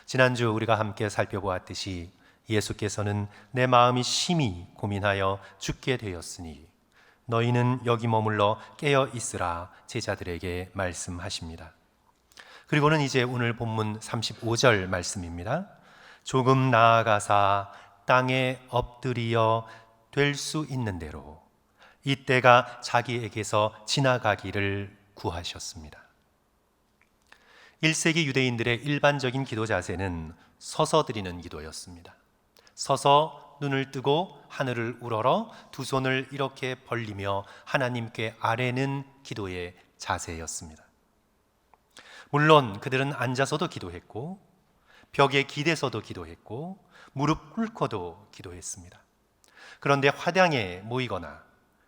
지난주 우리가 함께 살펴보았듯이 예수께서는 내 마음이 심히 고민하여 죽게 되었으니 너희는 여기 머물러 깨어 있으라 제자들에게 말씀하십니다. 그리고는 이제 오늘 본문 35절 말씀입니다. 조금 나아가사 땅에 엎드리어 될 수 있는 대로 이때가 자기에게서 지나가기를 구하셨습니다. 1세기 유대인들의 일반적인 기도 자세는 서서 드리는 기도였습니다. 서서 눈을 뜨고 하늘을 우러러 두 손을 이렇게 벌리며 하나님께 아뢰는 기도의 자세였습니다. 물론 그들은 앉아서도 기도했고 벽에 기대서도 기도했고 무릎 꿇고도 기도했습니다. 그런데 화당에 모이거나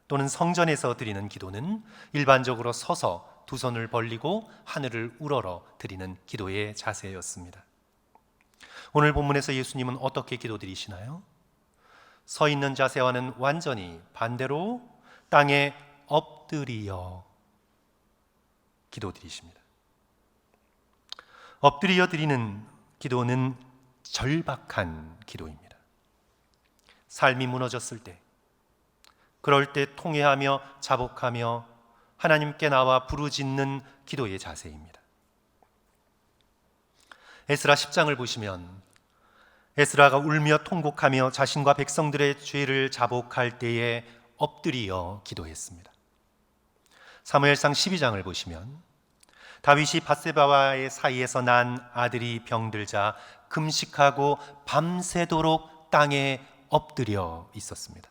또는 성전에서 드리는 기도는 일반적으로 서서 두 손을 벌리고 하늘을 우러러 드리는 기도의 자세였습니다. 오늘 본문에서 예수님은 어떻게 기도드리시나요? 서 있는 자세와는 완전히 반대로 땅에 엎드리어 기도드리십니다. 엎드려 드리는 기도는 절박한 기도입니다. 삶이 무너졌을 때, 그럴 때 통회하며 자복하며 하나님께 나와 부르짖는 기도의 자세입니다. 에스라 10장을 보시면 에스라가 울며 통곡하며 자신과 백성들의 죄를 자복할 때에 엎드리어 기도했습니다. 사무엘상 12장을 보시면 다윗이 밧세바와의 사이에서 난 아들이 병들자 금식하고 밤새도록 땅에 엎드려 있었습니다.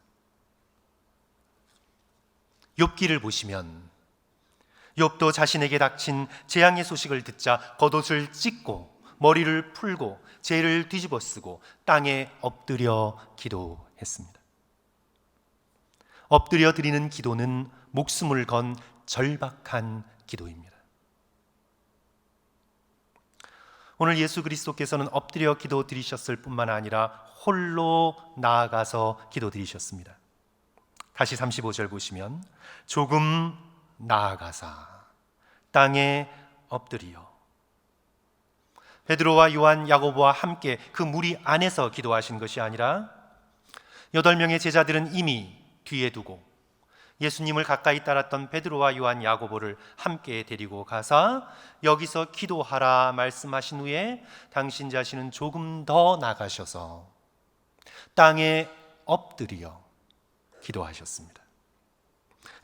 욥기를 보시면 욥도 자신에게 닥친 재앙의 소식을 듣자 겉옷을 찢고 머리를 풀고 죄를 뒤집어 쓰고 땅에 엎드려 기도했습니다. 엎드려 드리는 기도는 목숨을 건 절박한 기도입니다. 오늘 예수 그리스도께서는 엎드려 기도 드리셨을 뿐만 아니라 홀로 나아가서 기도 드리셨습니다. 다시 35절 보시면 조금 나아가사 땅에 엎드리어. 베드로와 요한, 야고보와 함께 그 무리 안에서 기도하신 것이 아니라 8명의 제자들은 이미 뒤에 두고 예수님을 가까이 따랐던 베드로와 요한, 야고보를 함께 데리고 가사 여기서 기도하라 말씀하신 후에 당신 자신은 조금 더 나가셔서 땅에 엎드려 기도하셨습니다.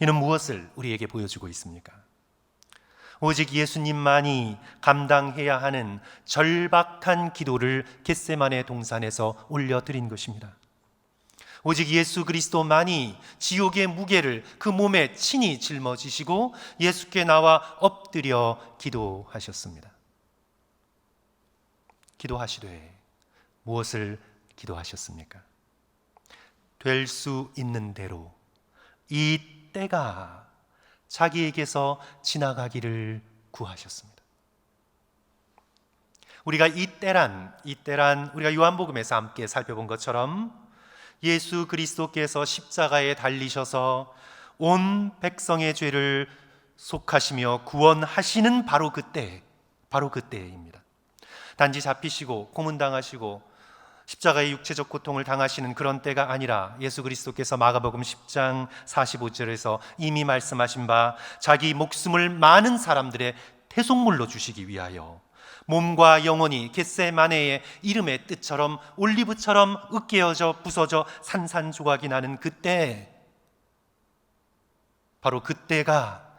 이는 무엇을 우리에게 보여주고 있습니까? 오직 예수님만이 감당해야 하는 절박한 기도를 겟세마네 동산에서 올려드린 것입니다. 오직 예수 그리스도만이 지옥의 무게를 그 몸에 친히 짊어지시고 예수께 나와 엎드려 기도하셨습니다. 기도하시되 무엇을 기도하셨습니까? 될 수 있는 대로 이 때가 자기에게서 지나가기를 구하셨습니다. 우리가 이 때란 우리가 요한복음에서 함께 살펴본 것처럼 예수 그리스도께서 십자가에 달리셔서 온 백성의 죄를 속하시며 구원하시는 바로 그때입니다. 단지 잡히시고 고문당하시고 십자가의 육체적 고통을 당하시는 그런 때가 아니라 예수 그리스도께서 마가복음 10장 45절에서 이미 말씀하신 바 자기 목숨을 많은 사람들의 대속물로 주시기 위하여 몸과 영혼이 겟세마네의 이름의 뜻처럼 올리브처럼 으깨어져 부서져 산산조각이 나는 그때, 바로 그때가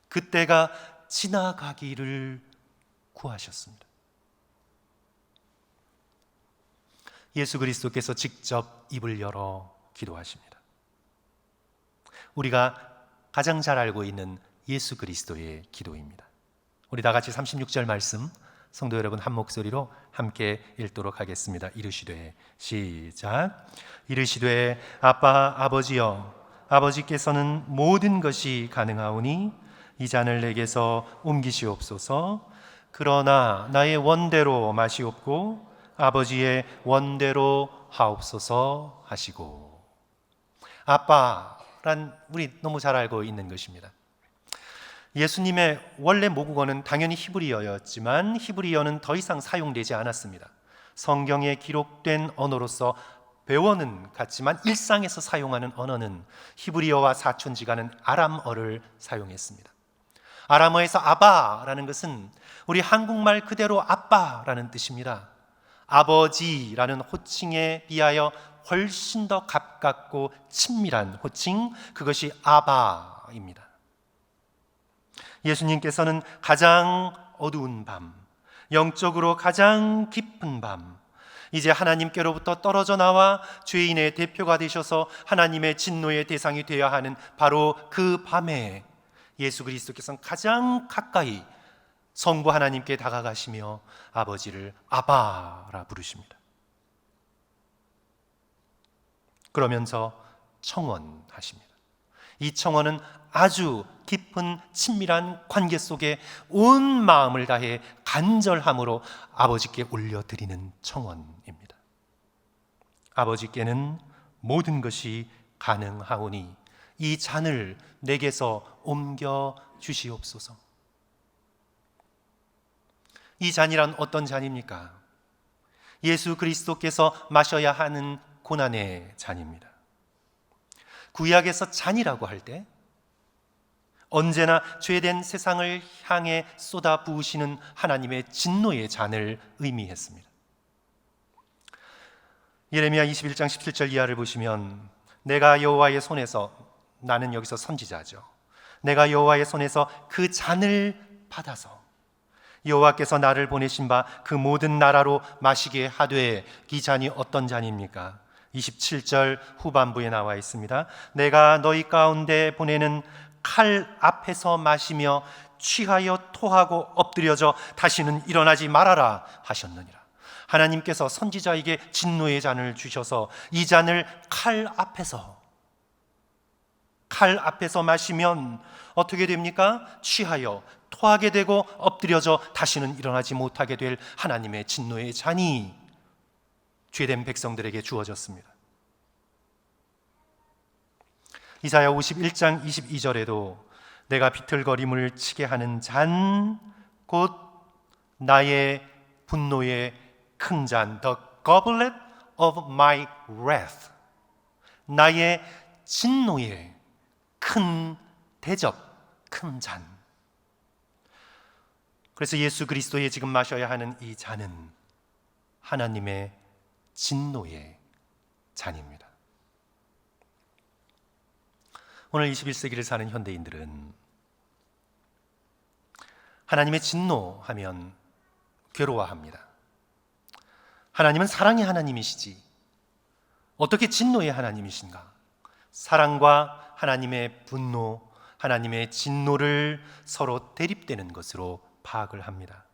그때가 지나가기를 구하셨습니다. 예수 그리스도께서 직접 입을 열어 기도하십니다. 우리가 가장 잘 알고 있는 예수 그리스도의 기도입니다. 우리 다 같이 36절 말씀 성도 여러분 한 목소리로 함께 읽도록 하겠습니다. 이르시되 시작. 이르시되 아버지여 아버지께서는 모든 것이 가능하오니 이 잔을 내게서 옮기시옵소서. 그러나 나의 원대로 마시옵고 아버지의 원대로 하옵소서 하시고. 아빠란 우리 너무 잘 알고 있는 것입니다. 예수님의 원래 모국어는 당연히 히브리어였지만 히브리어는 더 이상 사용되지 않았습니다. 성경에 기록된 언어로서 배워는 갔지만 일상에서 사용하는 언어는 히브리어와 사촌지간은 아람어를 사용했습니다. 아람어에서 아바라는 것은 우리 한국말 그대로 아빠라는 뜻입니다. 아버지라는 호칭에 비하여 훨씬 더 가깝고 친밀한 호칭, 그것이 아바입니다. 예수님께서는 가장 어두운 밤, 영적으로 가장 깊은 밤, 이제 하나님께로부터 떨어져 나와 죄인의 대표가 되셔서 하나님의 진노의 대상이 되어야 하는 바로 그 밤에 예수 그리스도께서는 가장 가까이 성부 하나님께 다가가시며 아버지를 아바라 부르십니다. 그러면서 청원하십니다. 이 청원은 아주 깊은 친밀한 관계 속에 온 마음을 다해 간절함으로 아버지께 올려드리는 청원입니다. 아버지께는 모든 것이 가능하오니 이 잔을 내게서 옮겨 주시옵소서. 이 잔이란 어떤 잔입니까? 예수 그리스도께서 마셔야 하는 고난의 잔입니다. 구약에서 잔이라고 할 때 언제나 죄된 세상을 향해 쏟아 부으시는 하나님의 진노의 잔을 의미했습니다. 예레미야 21장 17절 이하를 보시면 내가 여호와의 손에서, 나는 여기서 선지자죠, 내가 여호와의 손에서 그 잔을 받아서 여호와께서 나를 보내신 바 그 모든 나라로 마시게 하되, 이 잔이 어떤 잔입니까? 27절 후반부에 나와 있습니다. 내가 너희 가운데 보내는 칼 앞에서 마시며 취하여 토하고 엎드려져 다시는 일어나지 말아라 하셨느니라. 하나님께서 선지자에게 진노의 잔을 주셔서 이 잔을 칼 앞에서 마시면 어떻게 됩니까? 취하여 토하게 되고 엎드려져 다시는 일어나지 못하게 될 하나님의 진노의 잔이 죄된 백성들에게 주어졌습니다. 이사야 51장 22절에도 내가 비틀거림을 치게 하는 잔, 곧 나의 분노의 큰 잔, the goblet of my wrath, 나의 진노의 큰 대접, 큰 잔. 그래서 예수 그리스도의 지금 마셔야 하는 이 잔은 하나님의 진노의 잔입니다. 오늘 21세기를 사는 현대인들은 하나님의 진노하면 괴로워합니다. 하나님은 사랑의 하나님이시지 어떻게 진노의 하나님이신가? 사랑과 하나님의 분노, 하나님의 진노를 서로 대립되는 것으로 파악을 합니다.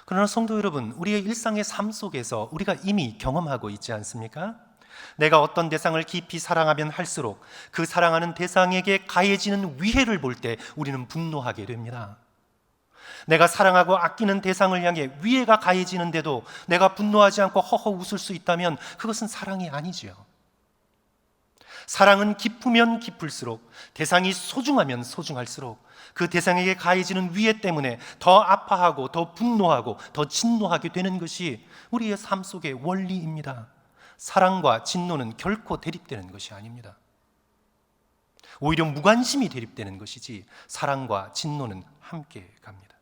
그러나 성도 여러분, 우리의 일상의 삶 속에서 우리가 이미 경험하고 있지 않습니까? 내가 어떤 대상을 깊이 사랑하면 할수록 그 사랑하는 대상에게 가해지는 위해를 볼 때 우리는 분노하게 됩니다. 내가 사랑하고 아끼는 대상을 향해 위해가 가해지는데도 내가 분노하지 않고 허허 웃을 수 있다면 그것은 사랑이 아니지요. 사랑은 깊으면 깊을수록, 대상이 소중하면 소중할수록 그 대상에게 가해지는 위해 때문에 더 아파하고 더 분노하고 더 진노하게 되는 것이 우리의 삶 속의 원리입니다. 사랑과 진노는 결코 대립되는 것이 아닙니다. 오히려 무관심이 대립되는 것이지 사랑과 진노는 함께 갑니다.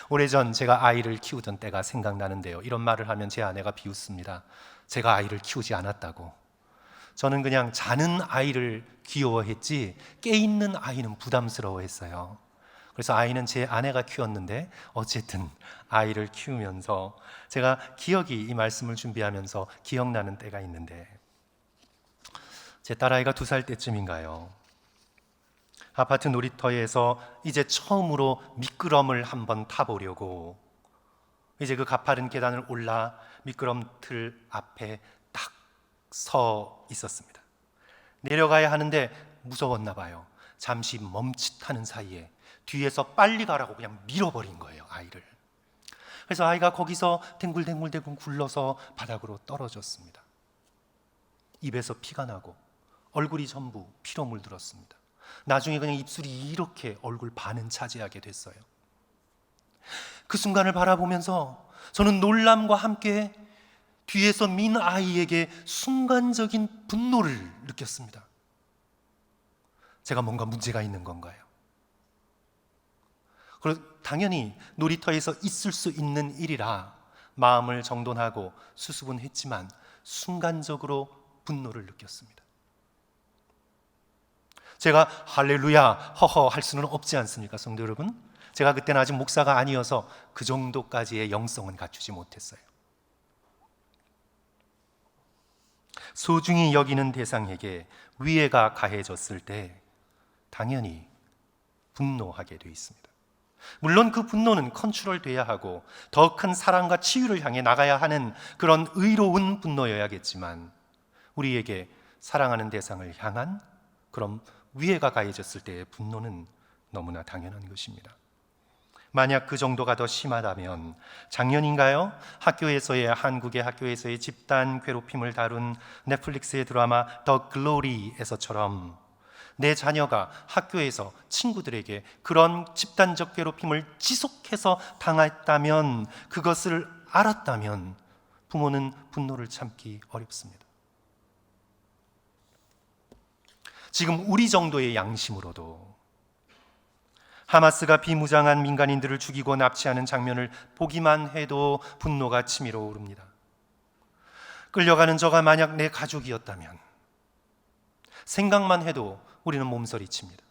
오래전 제가 아이를 키우던 때가 생각나는데요, 이런 말을 하면 제 아내가 비웃습니다. 제가 아이를 키우지 않았다고. 저는 그냥 자는 아이를 귀여워했지 깨있는 아이는 부담스러워했어요. 그래서 아이는 제 아내가 키웠는데 어쨌든 아이를 키우면서 제가 기억이, 이 말씀을 준비하면서 기억나는 때가 있는데, 제 딸아이가 2살 때쯤인가요, 아파트 놀이터에서 이제 처음으로 미끄럼을 한번 타보려고 이제 그 가파른 계단을 올라 미끄럼틀 앞에 딱 서 있었습니다. 내려가야 하는데 무서웠나 봐요. 잠시 멈칫하는 사이에 뒤에서 빨리 가라고 그냥 밀어버린 거예요, 아이를. 그래서 아이가 거기서 댕굴댕굴 굴러서 바닥으로 떨어졌습니다. 입에서 피가 나고 얼굴이 전부 피로 물들었습니다. 나중에 그냥 입술이 이렇게 얼굴 반은 차지하게 됐어요. 그 순간을 바라보면서 저는 놀람과 함께 뒤에서 민 아이에게 순간적인 분노를 느꼈습니다. 제가 뭔가 문제가 있는 건가요? 그리고 당연히 놀이터에서 있을 수 있는 일이라 마음을 정돈하고 수습은 했지만 순간적으로 분노를 느꼈습니다. 제가 할렐루야 허허 할 수는 없지 않습니까, 성도 여러분? 제가 그때는 아직 목사가 아니어서 그 정도까지의 영성은 갖추지 못했어요. 소중히 여기는 대상에게 위해가 가해졌을 때 당연히 분노하게 돼 있습니다. 물론 그 분노는 컨트롤돼야 하고 더 큰 사랑과 치유를 향해 나가야 하는 그런 의로운 분노여야겠지만, 우리에게 사랑하는 대상을 향한 그런 위해가 가해졌을 때의 분노는 너무나 당연한 것입니다. 만약 그 정도가 더 심하다면 작년인가요? 한국의 학교에서의 집단 괴롭힘을 다룬 넷플릭스의 드라마 더 글로리에서처럼 내 자녀가 학교에서 친구들에게 그런 집단적 괴롭힘을 지속해서 당했다면, 그것을 알았다면 부모는 분노를 참기 어렵습니다. 지금 우리 정도의 양심으로도 하마스가 비무장한 민간인들을 죽이고 납치하는 장면을 보기만 해도 분노가 치밀어 오릅니다. 끌려가는 저가 만약 내 가족이었다면 생각만 해도 우리는 몸서리칩니다.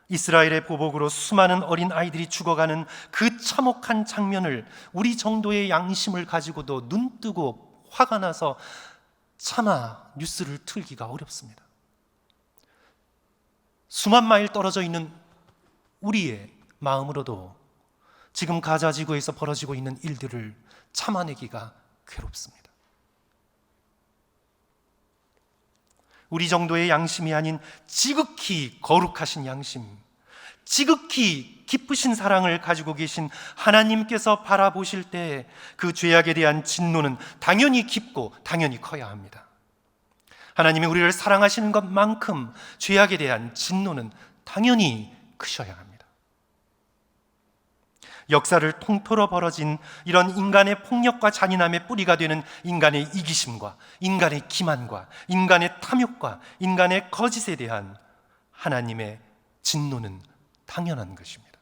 이스라엘의 보복으로 수많은 어린 아이들이 죽어가는 그 참혹한 장면을 우리 정도의 양심을 가지고도 눈뜨고 화가 나서 차마 뉴스를 틀기가 어렵습니다. 수만 마일 떨어져 있는 우리의 마음으로도 지금 가자 지구에서 벌어지고 있는 일들을 참아내기가 괴롭습니다. 우리 정도의 양심이 아닌 지극히 거룩하신 양심, 지극히 깊으신 사랑을 가지고 계신 하나님께서 바라보실 때 그 죄악에 대한 진노는 당연히 깊고 당연히 커야 합니다. 하나님이 우리를 사랑하시는 것만큼 죄악에 대한 진노는 당연히 크셔야 합니다. 역사를 통틀어 벌어진 이런 인간의 폭력과 잔인함의 뿌리가 되는 인간의 이기심과 인간의 기만과 인간의 탐욕과 인간의 거짓에 대한 하나님의 진노는 당연한 것입니다.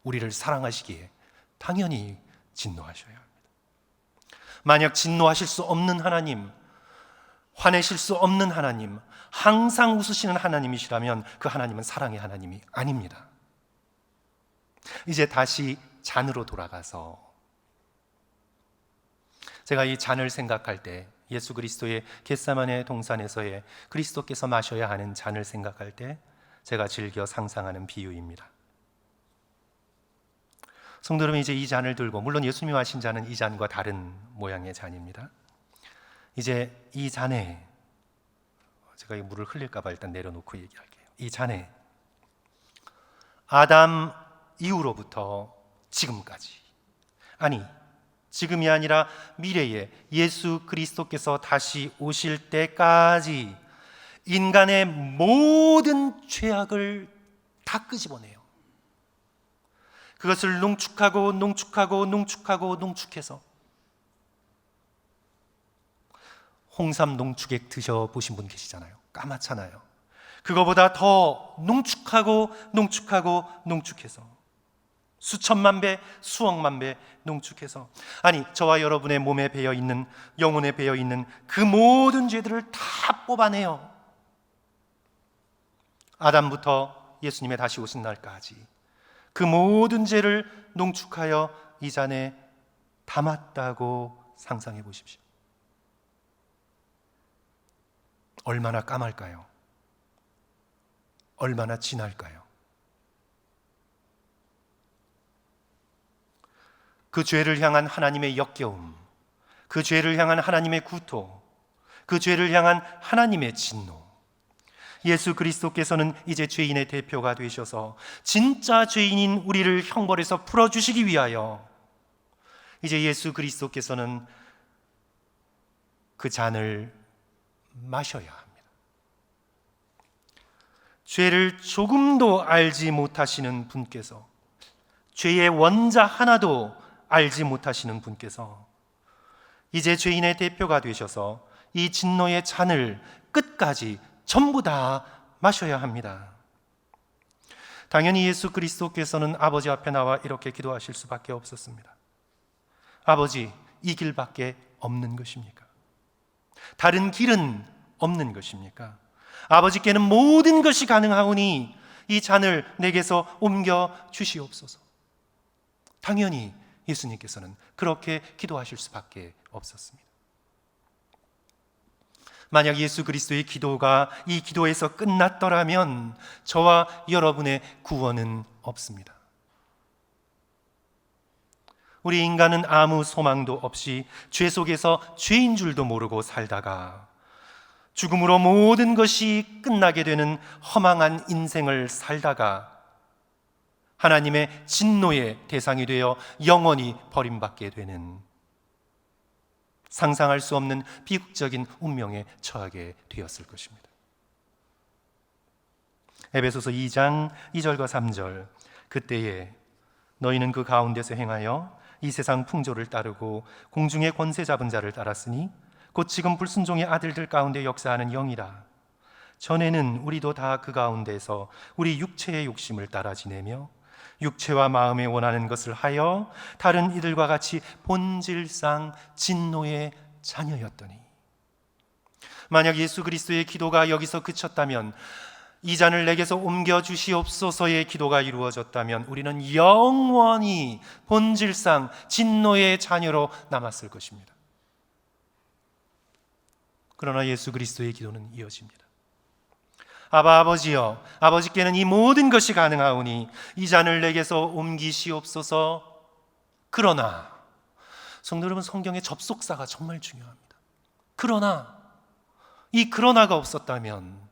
우리를 사랑하시기에 당연히 진노하셔야 합니다. 만약 진노하실 수 없는 하나님, 화내실 수 없는 하나님, 항상 웃으시는 하나님이시라면 그 하나님은 사랑의 하나님이 아닙니다. 이제 다시 잔으로 돌아가서 제가 이 잔을 생각할 때, 예수 그리스도의 겟세마네 동산에서의 그리스도께서 마셔야 하는 잔을 생각할 때 제가 즐겨 상상하는 비유입니다. 성도 여러분, 이제 이 잔을 들고, 물론 예수님이 마신 잔은 이 잔과 다른 모양의 잔입니다. 이제 이 잔에, 제가 이 물을 흘릴까 봐 일단 내려놓고 얘기할게요. 이 잔에 아담 이후로부터 지금까지, 아니 지금이 아니라 미래에 예수 그리스도께서 다시 오실 때까지 인간의 모든 죄악을 다 끄집어내요. 그것을 농축하고 농축하고 농축하고 농축해서, 홍삼 농축액 드셔보신 분 계시잖아요. 까맣잖아요. 그거보다 더 농축하고 농축하고 농축해서 수천만 배, 수억만 배 농축해서, 아니 저와 여러분의 몸에 배어있는, 영혼에 배어있는 그 모든 죄들을 다 뽑아내요. 아담부터 예수님의 다시 오신 날까지 그 모든 죄를 농축하여 이 잔에 담았다고 상상해 보십시오. 얼마나 까말까요? 얼마나 진할까요? 그 죄를 향한 하나님의 역겨움, 그 죄를 향한 하나님의 구토, 그 죄를 향한 하나님의 진노. 예수 그리스도께서는 이제 죄인의 대표가 되셔서 진짜 죄인인 우리를 형벌에서 풀어주시기 위하여 이제 예수 그리스도께서는 그 잔을 마셔야 합니다. 죄를 조금도 알지 못하시는 분께서, 죄의 원자 하나도 알지 못하시는 분께서 이제 죄인의 대표가 되셔서 이 진노의 잔을 끝까지 전부 다 마셔야 합니다. 당연히 예수 그리스도께서는 아버지 앞에 나와 이렇게 기도하실 수밖에 없었습니다. 아버지, 이 길밖에 없는 것입니까? 다른 길은 없는 것입니까? 아버지께는 모든 것이 가능하오니 이 잔을 내게서 옮겨 주시옵소서. 당연히 예수님께서는 그렇게 기도하실 수밖에 없었습니다. 만약 예수 그리스도의 기도가 이 기도에서 끝났더라면 저와 여러분의 구원은 없습니다. 우리 인간은 아무 소망도 없이 죄 속에서 죄인 줄도 모르고 살다가 죽음으로 모든 것이 끝나게 되는 허망한 인생을 살다가 하나님의 진노의 대상이 되어 영원히 버림받게 되는 상상할 수 없는 비극적인 운명에 처하게 되었을 것입니다. 에베소서 2장 2절과 3절, 그때에 너희는 그 가운데서 행하여 이 세상 풍조를 따르고 공중의 권세 잡은 자를 따랐으니 곧 지금 불순종의 아들들 가운데 역사하는 영이라. 전에는 우리도 다 그 가운데서 우리 육체의 욕심을 따라 지내며 육체와 마음에 원하는 것을 하여 다른 이들과 같이 본질상 진노의 자녀였더니. 만약 예수 그리스도의 기도가 여기서 그쳤다면, 이 잔을 내게서 옮겨 주시옵소서의 기도가 이루어졌다면 우리는 영원히 본질상 진노의 자녀로 남았을 것입니다. 그러나 예수 그리스도의 기도는 이어집니다. 아버지여, 아버지께는 이 모든 것이 가능하오니 이 잔을 내게서 옮기시옵소서. 그러나, 성도 여러분, 성경의 접속사가 정말 중요합니다. 그러나, 이 그러나가 없었다면,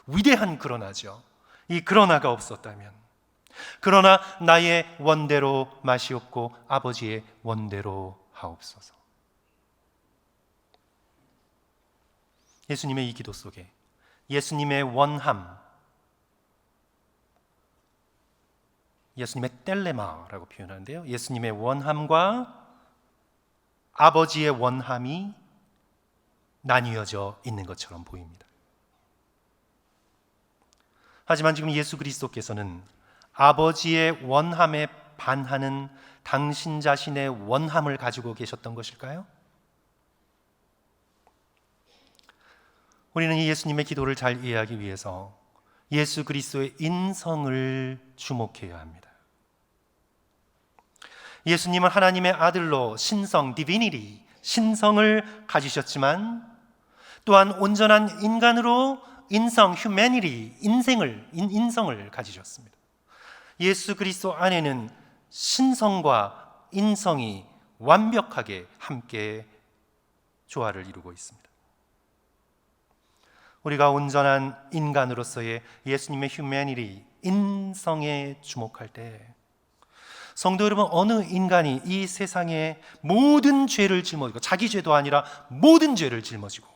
위대한 그러나죠. 이 그러나가 없었다면, 그러나 나의 원대로 마시옵고 아버지의 원대로 하옵소서. 예수님의 이 기도 속에 예수님의 원함, 예수님의 텔레마라고 표현하는데요, 예수님의 원함과 아버지의 원함이 나뉘어져 있는 것처럼 보입니다. 하지만 지금 예수 그리스도께서는 아버지의 원함에 반하는 당신 자신의 원함을 가지고 계셨던 것일까요? 우리는 이 예수님의 기도를 잘 이해하기 위해서 예수 그리스도의 인성을 주목해야 합니다. 예수님은 하나님의 아들로 신성, 디비니티, 신성을 가지셨지만 또한 온전한 인간으로 인성, 휴메니티, 인성을 가지셨습니다. 예수 그리스도 안에는 신성과 인성이 완벽하게 함께 조화를 이루고 있습니다. 우리가 온전한 인간으로서의 예수님의 휴메니티, 인성에 주목할 때, 성도 여러분, 어느 인간이 이 세상에 모든 죄를 짊어지고, 자기 죄도 아니라 모든 죄를 짊어지고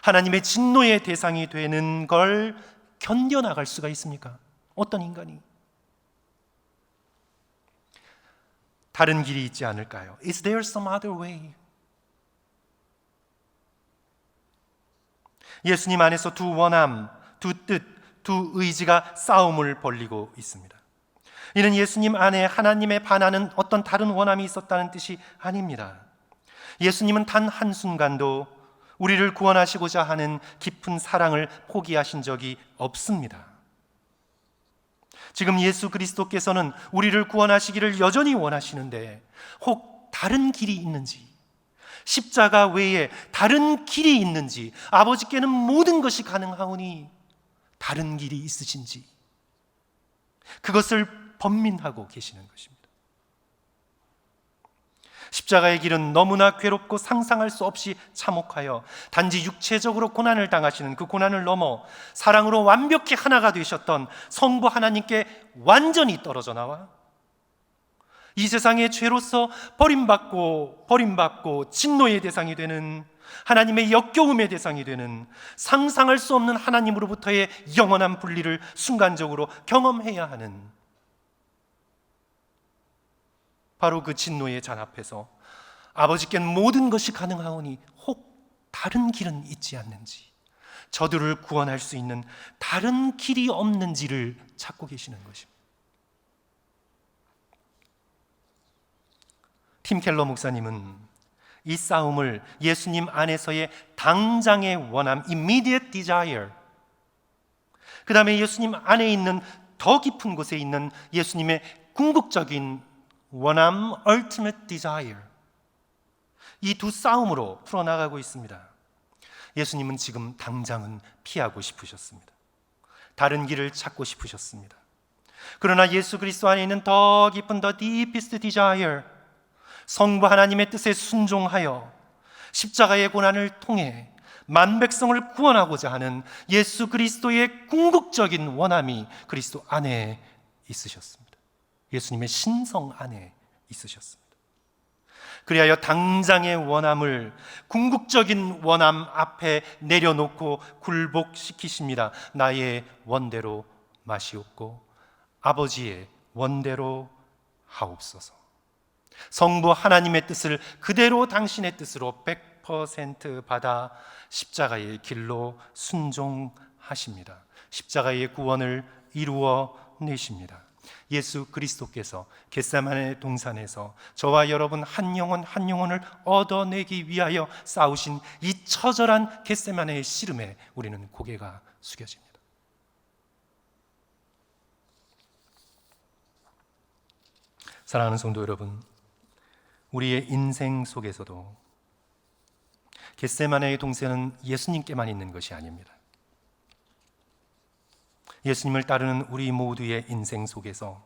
하나님의 진노의 대상이 되는 걸 견뎌나갈 수가 있습니까? 어떤 인간이? 다른 길이 있지 않을까요? Is there some other way? 예수님 안에서 두 원함, 두 뜻, 두 의지가 싸움을 벌이고 있습니다. 이는 예수님 안에 하나님에 반하는 어떤 다른 원함이 있었다는 뜻이 아닙니다. 예수님은 단 한순간도 우리를 구원하시고자 하는 깊은 사랑을 포기하신 적이 없습니다. 지금 예수 그리스도께서는 우리를 구원하시기를 여전히 원하시는데 혹 다른 길이 있는지, 십자가 외에 다른 길이 있는지, 아버지께는 모든 것이 가능하오니 다른 길이 있으신지, 그것을 번민하고 계시는 것입니다. 십자가의 길은 너무나 괴롭고 상상할 수 없이 참혹하여 단지 육체적으로 고난을 당하시는 그 고난을 넘어 사랑으로 완벽히 하나가 되셨던 성부 하나님께 완전히 떨어져 나와 이 세상의 죄로서 버림받고 진노의 대상이 되는 하나님의 역겨움의 대상이 되는 상상할 수 없는 하나님으로부터의 영원한 분리를 순간적으로 경험해야 하는 바로 그 진노의 잔 앞에서 아버지께는 모든 것이 가능하오니 혹 다른 길은 있지 않는지, 저들을 구원할 수 있는 다른 길이 없는지를 찾고 계시는 것입니다. 팀 켈러 목사님은 이 싸움을 예수님 안에서의 당장의 원함, immediate desire, 그 다음에 예수님 안에 있는 더 깊은 곳에 있는 예수님의 궁극적인 원함, ultimate desire, 이 두 싸움으로 풀어나가고 있습니다. 예수님은 지금 당장은 피하고 싶으셨습니다. 다른 길을 찾고 싶으셨습니다. 그러나 예수 그리스도 안에 있는 더 깊은 the deepest desire, 성부 하나님의 뜻에 순종하여 십자가의 고난을 통해 만백성을 구원하고자 하는 예수 그리스도의 궁극적인 원함이 그리스도 안에 있으셨습니다. 예수님의 신성 안에 있으셨습니다. 그리하여 당장의 원함을 궁극적인 원함 앞에 내려놓고 굴복시키십니다. 나의 원대로 마시옵고 아버지의 원대로 하옵소서. 성부 하나님의 뜻을 그대로 당신의 뜻으로 100% 받아 십자가의 길로 순종하십니다. 십자가의 구원을 이루어 내십니다. 예수 그리스도께서 겟세마네 동산에서 저와 여러분 한 영혼 한 영혼을 얻어내기 위하여 싸우신 이 처절한 겟세마네의 씨름에 우리는 고개가 숙여집니다. 사랑하는 성도 여러분, 우리의 인생 속에서도 겟세마네의 동산은 예수님께만 있는 것이 아닙니다. 예수님을 따르는 우리 모두의 인생 속에서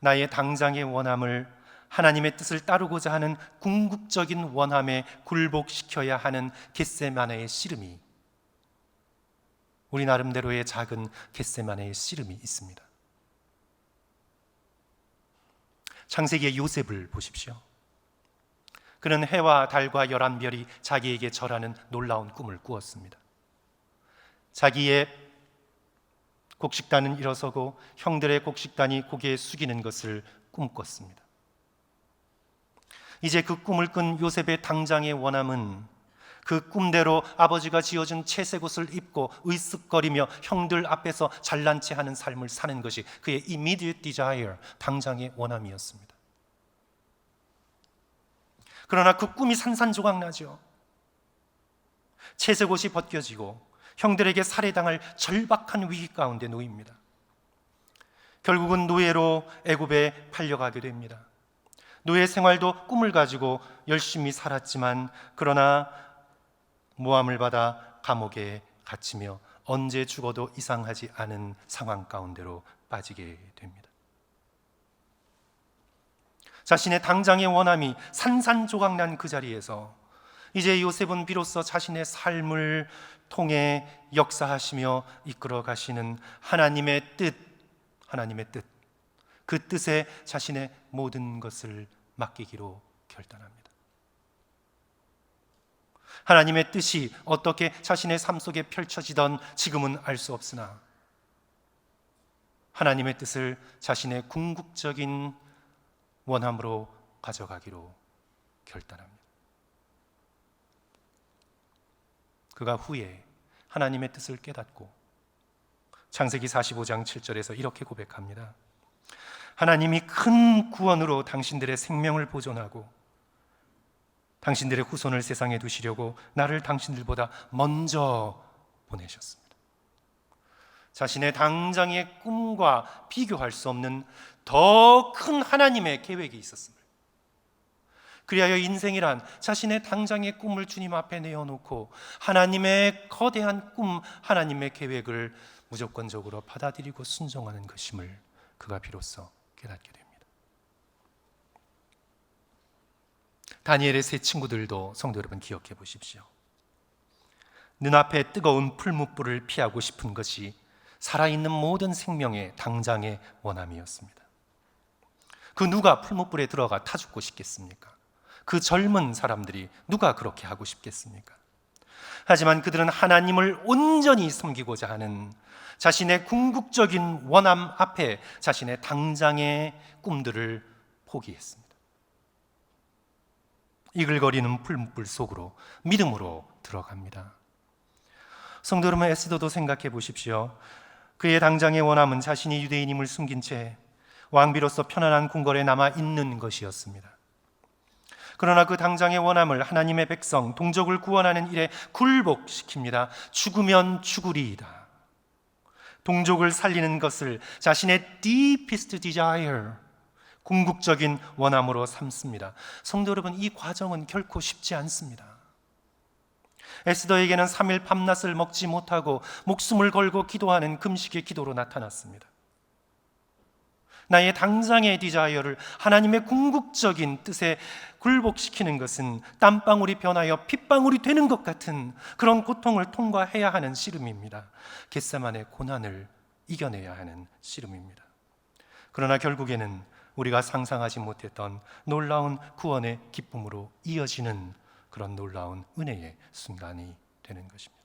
나의 당장의 원함을 하나님의 뜻을 따르고자 하는 궁극적인 원함에 굴복시켜야 하는 겟세마네의 씨름이, 우리 나름대로의 작은 겟세마네의 씨름이 있습니다. 창세기의 요셉을 보십시오. 그는 해와 달과 11별이 자기에게 절하는 놀라운 꿈을 꾸었습니다. 자기의 곡식단은 일어서고 형들의 곡식단이 고개 숙이는 것을 꿈꿨습니다. 이제 그 꿈을 꾼 요셉의 당장의 원함은 그 꿈대로 아버지가 지어준 채색 옷을 입고 으쓱거리며 형들 앞에서 잘난 체 하는 삶을 사는 것이 그의 immediate desire, 당장의 원함이었습니다. 그러나 그 꿈이 산산조각나죠. 채색 옷이 벗겨지고 형들에게 살해당할 절박한 위기 가운데 놓입니다. 결국은 노예로 애굽에 팔려가게 됩니다. 노예 생활도 꿈을 가지고 열심히 살았지만 그러나 모함을 받아 감옥에 갇히며 언제 죽어도 이상하지 않은 상황 가운데로 빠지게 됩니다. 자신의 당장의 원함이 산산조각난 그 자리에서 이제 요셉은 비로소 자신의 삶을 통해 역사하시며 이끌어 가시는 하나님의 뜻, 그 뜻에 자신의 모든 것을 맡기기로 결단합니다. 하나님의 뜻이 어떻게 자신의 삶 속에 펼쳐지던 지금은 알 수 없으나 하나님의 뜻을 자신의 궁극적인 원함으로 가져가기로 결단합니다. 그가 후에 하나님의 뜻을 깨닫고 창세기 45장 7절에서 이렇게 고백합니다. 하나님이 큰 구원으로 당신들의 생명을 보존하고 당신들의 후손을 세상에 두시려고 나를 당신들보다 먼저 보내셨습니다. 자신의 당장의 꿈과 비교할 수 없는 더 큰 하나님의 계획이 있었습니다. 그리하여 인생이란 자신의 당장의 꿈을 주님 앞에 내어놓고 하나님의 거대한 꿈, 하나님의 계획을 무조건적으로 받아들이고 순종하는 것임을 그가 비로소 깨닫게 됩니다. 다니엘의 세 친구들도 성도 여러분 기억해 보십시오. 눈앞에 뜨거운 풀무불을 피하고 싶은 것이 살아있는 모든 생명의 당장의 원함이었습니다. 그 누가 풀무불에 들어가 타 죽고 싶겠습니까? 그 젊은 사람들이 누가 그렇게 하고 싶겠습니까? 하지만 그들은 하나님을 온전히 섬기고자 하는 자신의 궁극적인 원함 앞에 자신의 당장의 꿈들을 포기했습니다. 이글거리는 풀무불 속으로 믿음으로 들어갑니다. 성도 여러분, 에스더도 생각해 보십시오. 그의 당장의 원함은 자신이 유대인임을 숨긴 채 왕비로서 편안한 궁궐에 남아 있는 것이었습니다. 그러나 그 당장의 원함을 하나님의 백성, 동족을 구원하는 일에 굴복시킵니다. 죽으면 죽으리이다. 동족을 살리는 것을 자신의 deepest desire, 궁극적인 원함으로 삼습니다. 성도 여러분, 이 과정은 결코 쉽지 않습니다. 에스더에게는 3일 밤낮을 먹지 못하고 목숨을 걸고 기도하는 금식의 기도로 나타났습니다. 나의 당장의 디자이어를 하나님의 궁극적인 뜻에 굴복시키는 것은 땀방울이 변하여 핏방울이 되는 것 같은 그런 고통을 통과해야 하는 씨름입니다. 겟세마네 고난을 이겨내야 하는 씨름입니다. 그러나 결국에는 우리가 상상하지 못했던 놀라운 구원의 기쁨으로 이어지는 그런 놀라운 은혜의 순간이 되는 것입니다.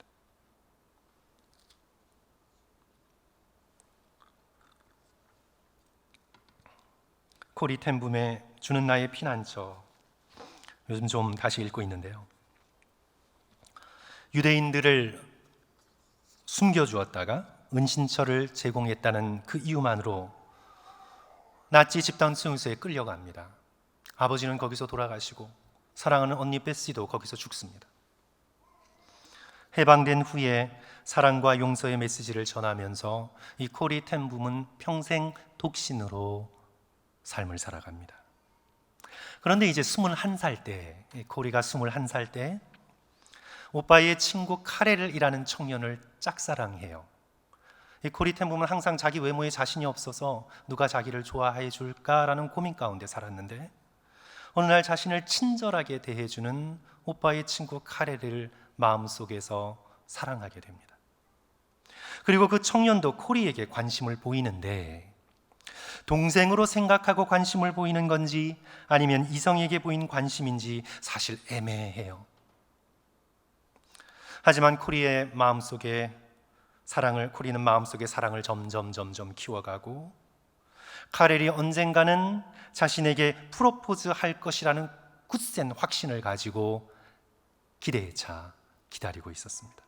코리 텐붐의 주는 나의 피난처, 요즘 좀 다시 읽고 있는데요. 유대인들을 숨겨주었다가 은신처를 제공했다는 그 이유만으로 나치 집단 수용소에 끌려갑니다. 아버지는 거기서 돌아가시고 사랑하는 언니 베시도 거기서 죽습니다. 해방된 후에 사랑과 용서의 메시지를 전하면서 이 코리 텐붐은 평생 독신으로 삶을 살아갑니다. 그런데 이제 21살 때, 코리가 21살 때 오빠의 친구 카렐이라는 청년을 짝사랑해요. 이 코리 텐붐은 항상 자기 외모에 자신이 없어서 누가 자기를 좋아해 줄까라는 고민 가운데 살았는데 어느 날 자신을 친절하게 대해주는 오빠의 친구 카렐을 마음속에서 사랑하게 됩니다. 그리고 그 청년도 코리에게 관심을 보이는데 동생으로 생각하고 관심을 보이는 건지 아니면 이성에게 보인 관심인지 사실 애매해요. 하지만 코리의 마음속에 코리는 마음속에 사랑을 점점 키워가고 카렐이 언젠가는 자신에게 프로포즈 할 것이라는 굳센 확신을 가지고 기대에 차 기다리고 있었습니다.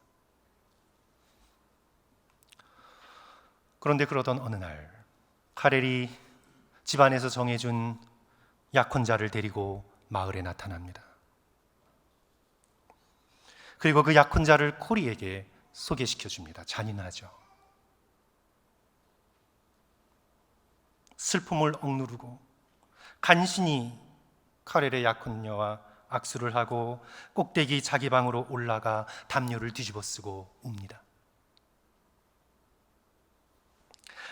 그런데 그러던 어느 날 카렐이 집안에서 정해준 약혼자를 데리고 마을에 나타납니다. 그리고 그 약혼자를 코리에게 소개시켜줍니다. 잔인하죠. 슬픔을 억누르고 간신히 카렐의 약혼녀와 악수를 하고 꼭대기 자기 방으로 올라가 담요를 뒤집어 쓰고 웁니다.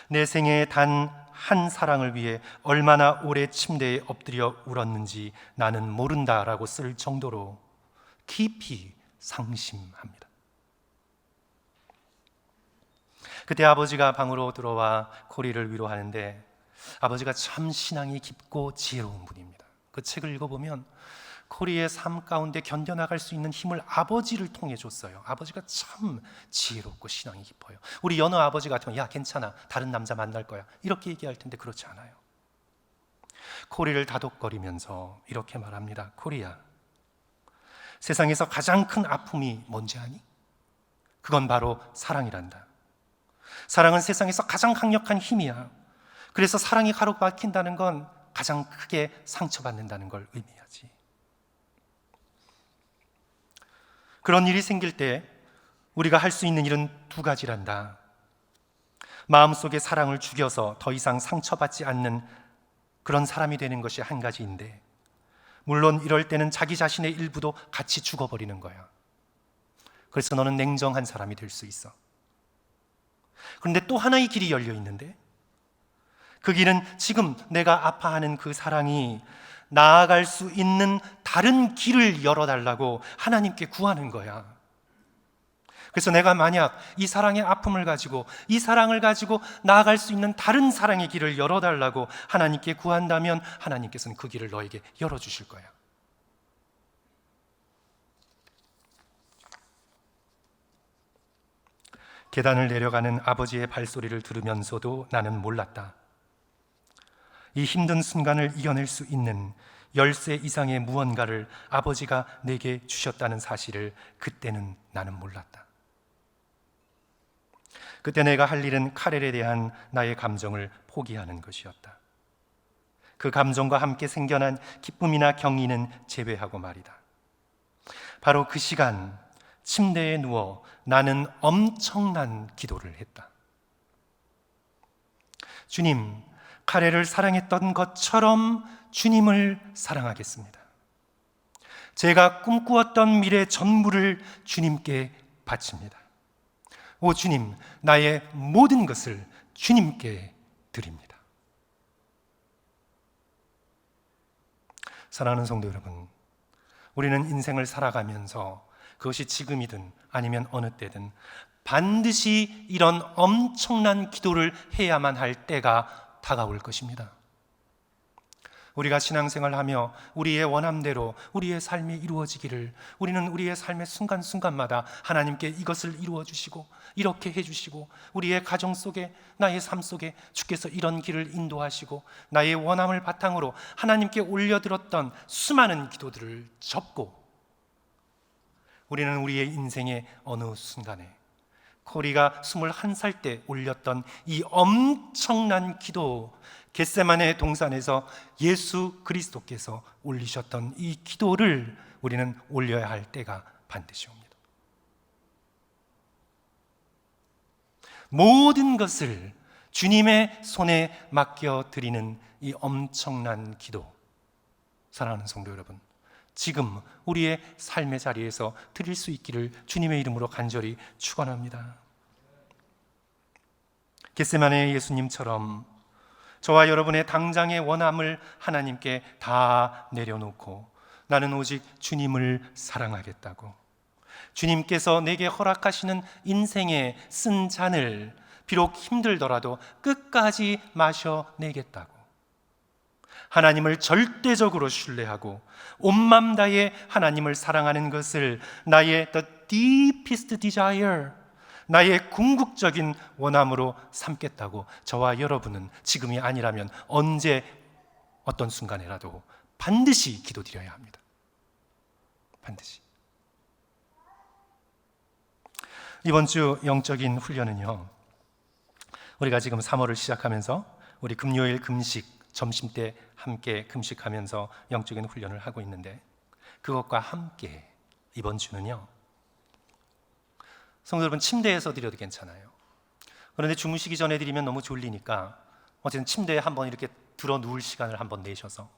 내 생애에 단 한 사랑을 위해 얼마나 오래 침대에 엎드려 울었는지 나는 모른다라고 쓸 정도로 깊이 상심합니다. 그때 아버지가 방으로 들어와 코리를 위로하는데 아버지가 참 신앙이 깊고 지혜로운 분입니다. 그 책을 읽어보면 코리의 삶 가운데 견뎌나갈 수 있는 힘을 아버지를 통해 줬어요. 아버지가 참 지혜롭고 신앙이 깊어요. 우리 여느 아버지 같으면 야 괜찮아, 다른 남자 만날 거야 이렇게 얘기할 텐데 그렇지 않아요. 코리를 다독거리면서 이렇게 말합니다. 코리야, 세상에서 가장 큰 아픔이 뭔지 아니? 그건 바로 사랑이란다. 사랑은 세상에서 가장 강력한 힘이야. 그래서 사랑이 가로막힌다는 건 가장 크게 상처받는다는 걸 의미하지. 그런 일이 생길 때 우리가 할 수 있는 일은 두 가지란다. 마음속에 사랑을 죽여서 더 이상 상처받지 않는 그런 사람이 되는 것이 한 가지인데, 물론 이럴 때는 자기 자신의 일부도 같이 죽어버리는 거야. 그래서 너는 냉정한 사람이 될 수 있어. 그런데 또 하나의 길이 열려 있는데, 그 길은 지금 내가 아파하는 그 사랑이 나아갈 수 있는 다른 길을 열어달라고 하나님께 구하는 거야. 그래서 내가 만약 이 사랑의 아픔을 가지고 이 사랑을 가지고 나아갈 수 있는 다른 사랑의 길을 열어달라고 하나님께 구한다면 하나님께서는 그 길을 너에게 열어주실 거야. 계단을 내려가는 아버지의 발소리를 들으면서도 나는 몰랐다. 이 힘든 순간을 이겨낼 수 있는 열쇠 이상의 무언가를 아버지가 내게 주셨다는 사실을 그때는 나는 몰랐다. 그때 내가 할 일은 카렐에 대한 나의 감정을 포기하는 것이었다. 그 감정과 함께 생겨난 기쁨이나 경의는 제외하고 말이다. 바로 그 시간 침대에 누워 나는 엄청난 기도를 했다. 주님, 카렐을 사랑했던 것처럼 주님을 사랑하겠습니다. 제가 꿈꾸었던 미래 전부를 주님께 바칩니다. 오 주님, 나의 모든 것을 주님께 드립니다. 사랑하는 성도 여러분, 우리는 인생을 살아가면서 그것이 지금이든 아니면 어느 때든 반드시 이런 엄청난 기도를 해야만 할 때가 다가올 것입니다. 우리가 신앙생활하며 우리의 원함대로 우리의 삶이 이루어지기를, 우리는 우리의 삶의 순간순간마다 하나님께 이것을 이루어 주시고 이렇게 해 주시고, 우리의 가정 속에 나의 삶 속에 주께서 이런 길을 인도하시고, 나의 원함을 바탕으로 하나님께 올려들었던 수많은 기도들을 접고, 우리는 우리의 인생의 어느 순간에 코리가 21살 때 올렸던 이 엄청난 기도, 겟세마네 동산에서 예수 그리스도께서 올리셨던 이 기도를 우리는 올려야 할 때가 반드시 옵니다. 모든 것을 주님의 손에 맡겨드리는 이 엄청난 기도, 사랑하는 성도 여러분, 지금 우리의 삶의 자리에서 드릴 수 있기를 주님의 이름으로 간절히 축원합니다. 겟세마네 예수님처럼 저와 여러분의 당장의 원함을 하나님께 다 내려놓고 나는 오직 주님을 사랑하겠다고, 주님께서 내게 허락하시는 인생의 쓴 잔을 비록 힘들더라도 끝까지 마셔내겠다고, 하나님을 절대적으로 신뢰하고 온 맘 다해 하나님을 사랑하는 것을 나의 the deepest desire, 나의 궁극적인 원함으로 삼겠다고 저와 여러분은 지금이 아니라면 언제 어떤 순간이라도 반드시 기도드려야 합니다. 반드시. 이번 주 영적인 훈련은요, 우리가 지금 3월을 시작하면서 우리 금요일 금식, 점심때 함께 금식하면서 영적인 훈련을 하고 있는데, 그것과 함께 이번 주는요, 성도 여러분, 침대에서 드려도 괜찮아요. 그런데 주무시기 전에 드리면 너무 졸리니까 어쨌든 침대에 한번 이렇게 들어 누울 시간을 한번 내셔서,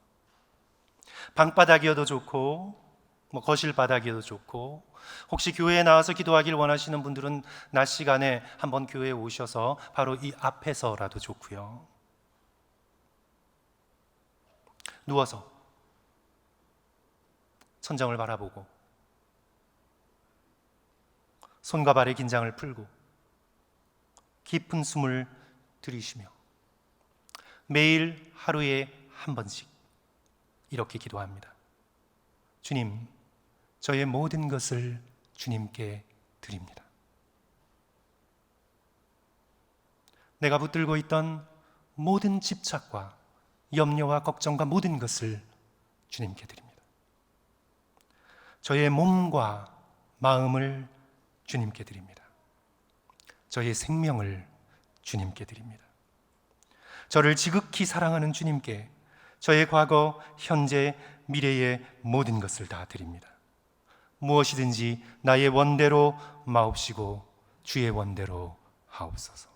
방바닥이어도 좋고 거실 바닥이어도 좋고, 혹시 교회에 나와서 기도하길 원하시는 분들은 낮 시간에 한번 교회에 오셔서 바로 이 앞에서라도 좋고요. 누워서 천장을 바라보고 손과 발의 긴장을 풀고 깊은 숨을 들이쉬며 매일 하루에 한 번씩 이렇게 기도합니다. 주님, 저의 모든 것을 주님께 드립니다. 내가 붙들고 있던 모든 집착과 염려와 걱정과 모든 것을 주님께 드립니다. 저의 몸과 마음을 주님께 드립니다. 저의 생명을 주님께 드립니다. 저를 지극히 사랑하는 주님께 저의 과거, 현재, 미래의 모든 것을 다 드립니다. 무엇이든지 나의 원대로 마옵시고 주의 원대로 하옵소서.